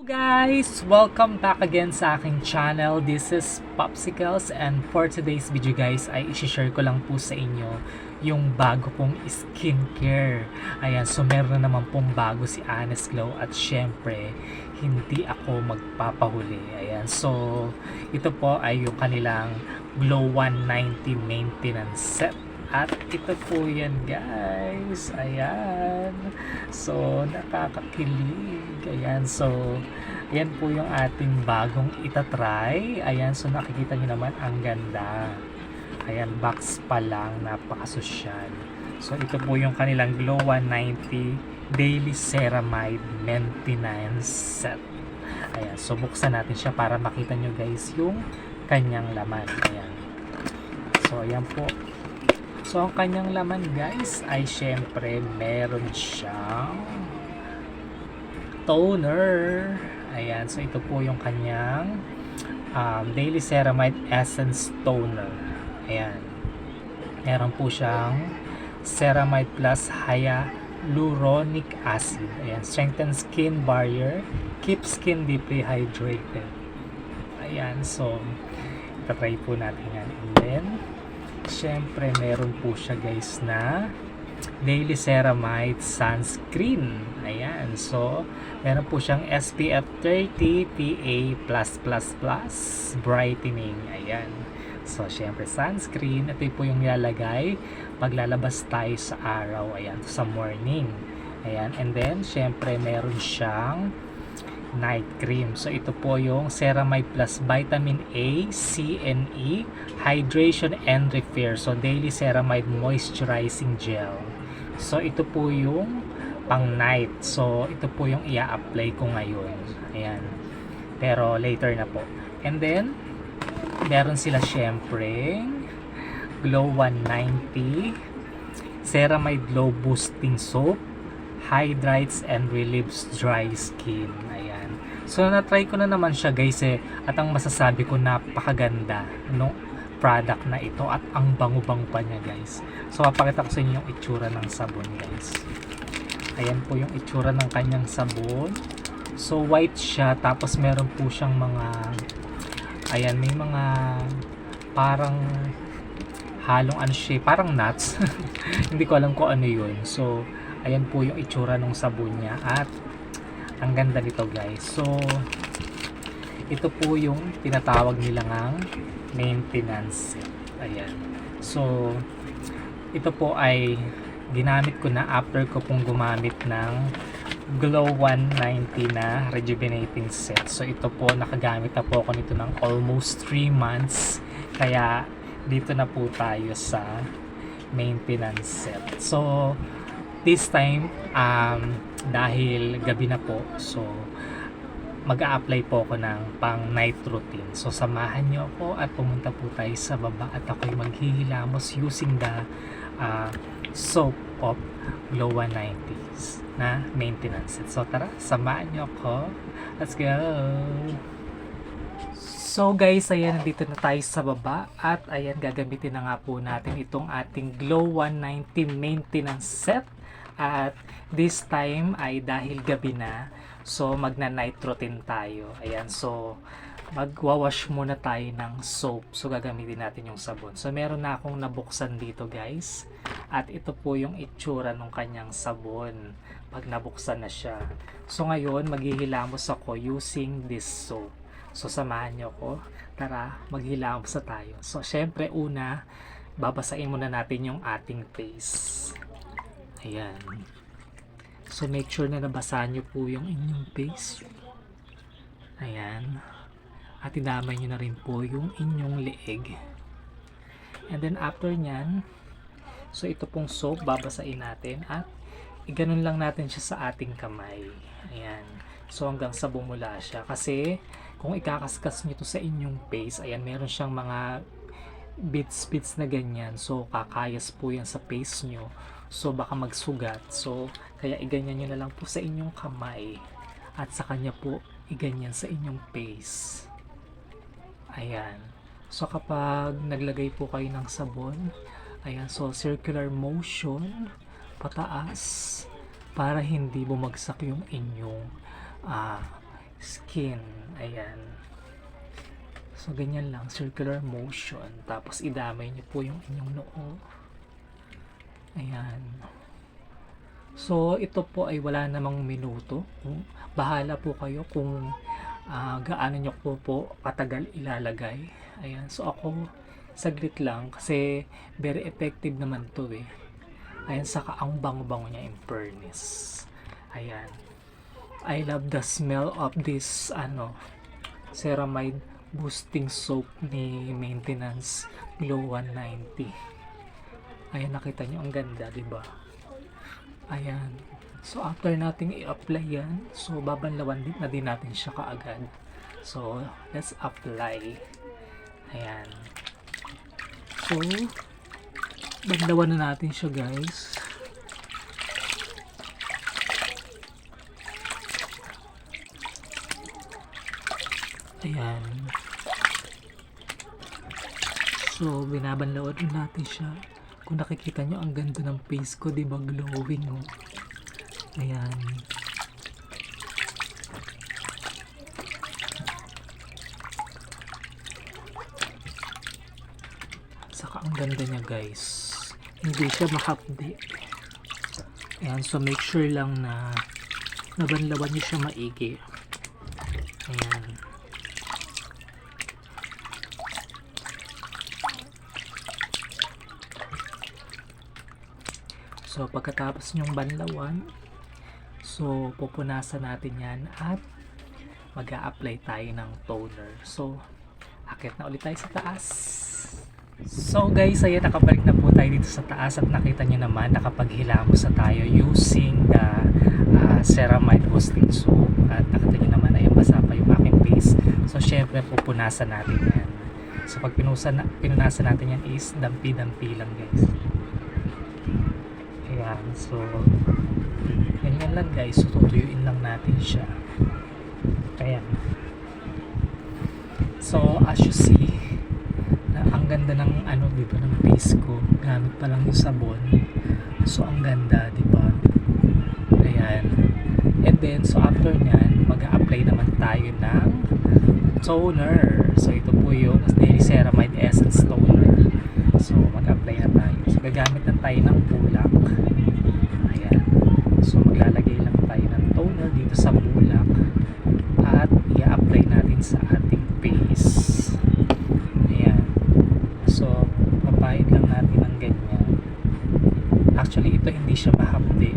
Guys! Welcome back again sa aking channel. This is Popsicles and for today's video guys ay isi-share ko lang po sa inyo yung bago kong skincare. Ayan, so meron na naman pong bago si Honest Glow at syempre hindi ako magpapahuli. Ayan, so ito po ay yung kanilang Glow 190 maintenance set. At ito po yan guys. Ayan. So nakakakilig. Ayan. So yan po yung ating bagong itatry. Ayan. So nakikita nyo naman ang ganda. Ayan. Box pa lang. Napakasosyal. So ito po yung kanilang Glow 190 Daily Ceramide Maintenance Set. Ayan. So buksan natin siya para makita nyo guys yung kanyang laman. Ayan. So ayan po. So, ang kanyang laman guys ay syempre meron siyang toner. Ayan. So, ito po yung kanyang Daily Ceramide Essence Toner. Ayan. Meron po siyang Ceramide Plus Hyaluronic Acid. Ayan. Strengthen skin barrier. Keep skin deeply hydrated. Ayan. So, itatry po natin yan. And then, syempre meron po siya guys na Daily Ceramide Sunscreen. Ayan. So, meron po siyang SPF 30 PA+++ brightening. Ayan. So, syempre sunscreen. Ito po yung nilalagay pag lalabas tayo sa araw. Ayan. Sa morning. Ayan. And then, syempre meron siyang night cream. So ito po yung Ceramide Plus Vitamin A, C, and E Hydration and Repair. So Daily Ceramide Moisturizing Gel. So ito po yung pang night. So ito po yung i-apply ko ngayon. Ayan. Pero later na po. And then meron sila syempre Glow 190 Ceramide Glow Boosting Soap, hydrates and relieves dry skin. Ayan. So na-try ko na naman siya guys at ang masasabi ko napakaganda no product na ito at ang bango-bango pa niya guys. So papakita ko sa inyo yung itsura ng sabon guys. Ayan po yung itsura ng kanyang sabon. So white siya tapos meron po siyang mga ayan may mga parang halong ano siya, parang nuts. Hindi ko alam kung ano yun. So ayan po yung itsura ng sabon niya at ang ganda nito guys. So ito po yung tinatawag nila ngang maintenance set. Ayan. So ito po ay ginamit ko na after ko pong gumamit ng Glow 190 na rejuvenating set. So ito po nakagamit na po ako nito ng almost 3 months. Kaya dito na po tayo sa maintenance set. So this time dahil gabi na po, so mag-a-apply po ako ng pang night routine. So samahan niyo ako at pumunta po tayo sa baba at ako'y maghihilamos using the soap of Glow 190 na maintenance set. So tara, samahan niyo ako. Let's go! So guys, ayan, nandito na tayo sa baba at ayan, gagamitin na nga po natin itong ating Glow 190 maintenance set. At this time ay dahil gabi na, so magna-night routine tayo. Ayan, so magwawash muna tayo ng soap. So gagamitin natin yung sabon. So meron na akong nabuksan dito guys. At ito po yung itsura ng kanyang sabon pag nabuksan na siya. So ngayon, maghihilamos ako using this soap. So samahan nyo ako. Tara, maghilamos na tayo. So syempre una, babasain muna natin yung ating face. Ayan. So, make sure na nabasahan nyo po yung inyong face. Ayan. At idamay nyo na rin po yung inyong leeg. And then, after nyan, so ito pong soap, babasain natin at iganon lang natin siya sa ating kamay. Ayan. So, hanggang sa bumula siya. Kasi, kung ikakaskas nyo to sa inyong face, ayan, meron siyang mga bits na ganyan. So, kakayas po yan sa face nyo. So baka magsugat. So kaya iganyan nyo na lang po sa inyong kamay. At sa kanya po iganyan sa inyong face. Ayan. So kapag naglagay po kayo ng sabon, ayan, so circular motion pataas para hindi bumagsak yung inyong skin. Ayan. So, ganyan lang. Circular motion. Tapos, idamay nyo po yung inyong noo. Ayan. So, ito po ay wala namang minuto. Bahala po kayo kung gaano nyo po katagal ilalagay. Ayan. So, ako, saglit lang kasi very effective naman to eh. Ayan, saka ang bango-bango niya in fairness. Ayan. I love the smell of this ceramide boosting soap ni Maintenance Glow 190. Ayan, nakita nyo ang ganda, diba? Ayan. So, after nating i-apply yan, so babanlawan din na din natin siya kaagad. So, let's apply. Ayan. So, banlawan na natin siya, guys. Ayan. So, binabanlawan natin siya. Kung nakikita nyo, ang ganda ng face ko, diba? Glowing, oh. Ayan. Saka ang ganda niya, guys. Hindi siya mahapdi. Ayan, so make sure lang na nabanlawan niyo siya maigi. Ayan. So, pagkatapos nyong banlawan, so, pupunasan natin yan at mag-a-apply tayo ng toner. So, akit na ulit tayo sa taas. So, guys, ayan, nakabalik na po tayo dito sa taas at nakita nyo naman, nakapaghilamos na tayo using the ceramide boosting soap. At nakita nyo naman, ayan, basa pa yung aking face. So, syempre, pupunasan natin yan. So, pag pinunasan natin yan is dampi-dampi lang, guys. Ayan, so ganyan lang, guys. So tutuyuin lang natin siya. Ayan. So as you see, ang ganda ng dito ng face ko. Gamit pa lang yung sabon. So ang ganda, di ba? Ayan. And then so after nyan, mag-a-apply naman tayo ng toner. So ito po yung Daily Ceramide Essence Toner. So mag-apply na tayo. So gagamit na tayo ng bulak. Ayan. So maglalagay lang tayo ng toner dito sa bulak at i-apply natin sa ating face. Ayan. So papahid lang natin ng ganyan. Actually ito hindi siya mahapdi.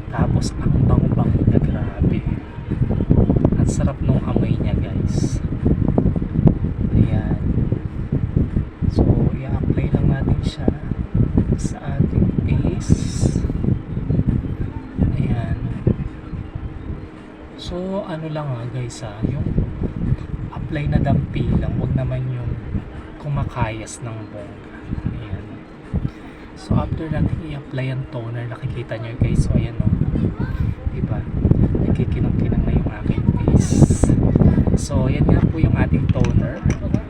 Tapos ang bango-bango na, grabe. At sarap nung amoy niya, guys. Ayan. So i-apply lang natin siya sa ating face. Ayan. So lang guys, yung apply na dampi lang, wag naman yung kumakayas ng bongga. Ayan. So after natin i-apply ang toner, nakikita nyo, guys, so ayan, diba, nagkikinang-kinang na yung aking face. So yan nga po yung ating toner.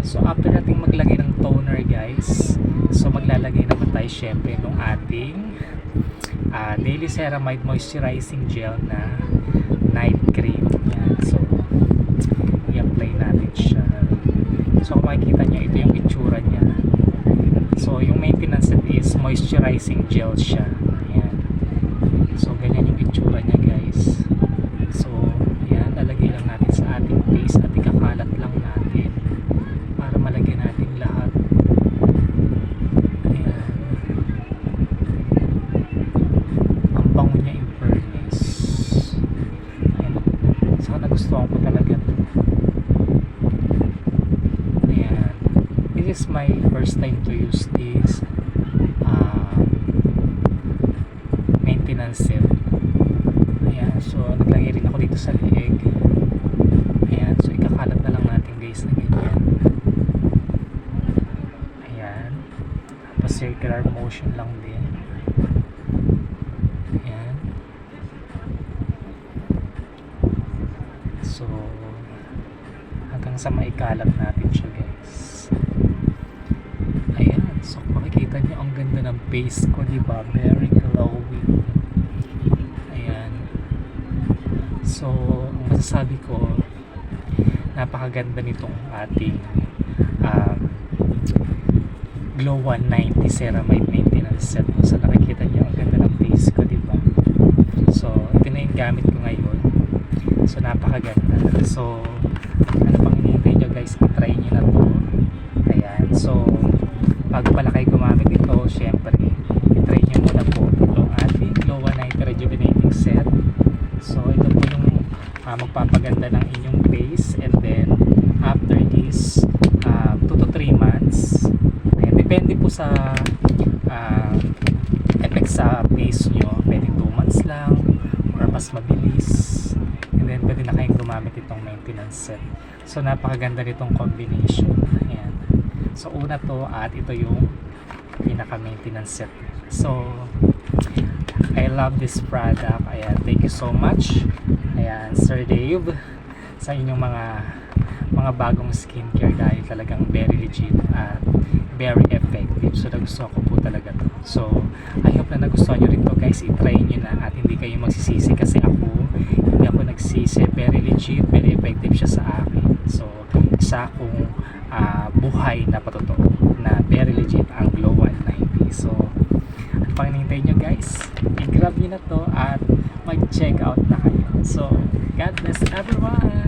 So after natin maglagay ng toner, guys, so maglalagay naman tayo syempre ng ating Daily Ceramide Moisturizing Gel na night cream. Yan. So i-apply natin siya. So kung makikita nyo, ito yung itsura niya. So yung maintenance set is moisturizing gel siya. Ayan. So ganyan yung itsura niya, guys. So ayan, lalagay lang natin sa ating face at ikakalat lang natin para malagyan natin lahat. Ayan. Ang bango niya in fairness. Ayan. Saka nagustuhan ko talaga. Ayan. This is my first time to use this maintenance set. Ayan. So naglagay rin ako dito sa leeg. Ayan. So ikakalat na lang natin, guys, na ganyan. Ayan. Tapos circular motion lang din. Ayan. So hanggang sa maikalat natin siya, guys. Ayan. So makikita niyo ang ganda ng face ko, diba? Very glowing. Ayan. So ang masasabi ko, napakaganda nitong ating um, Glow 190 Ceramide Maintenance Set. So nakikita niyo ang ganda ng face ko, diba? So ito na yung gamit ko ngayon. So napakaganda. So ano pang hinihintay nyo guys, i-try nyo na to. Ayan, so bago pala kayo gumamit ito, syempre i-try nyo muna po itong ating Glow 190 Rejuvenating Set. So ito po yung magpapaganda ng inyong face, and then after this 2 to 3 months, ayan, depende po sa effect sa face nyo, pwede 2 months lang or mas mabilis, and then pwede na kayong gumamit itong maintenance set. So napakaganda nitong combination. Ayan. So una to, at ito yung pinaka maintenance set. So I love this product. Ayan, thank you so much. Ayan, Sir Dave, sa inyong mga bagong skincare, dahil talagang very legit at very effective. So nagustuhan ko po talaga to. So I hope na nagustuhan nyo rin to guys. I-try nyo na at hindi kayo magsisisi, kasi hindi ako nagsisi. Very legit, very effective siya sa akin. So isa akong buhay na patotoo na very legit ang Glow 190. So ano pang hinihintay nyo guys? I-grab nyo na to at mag-check out na kayo. So God bless everyone!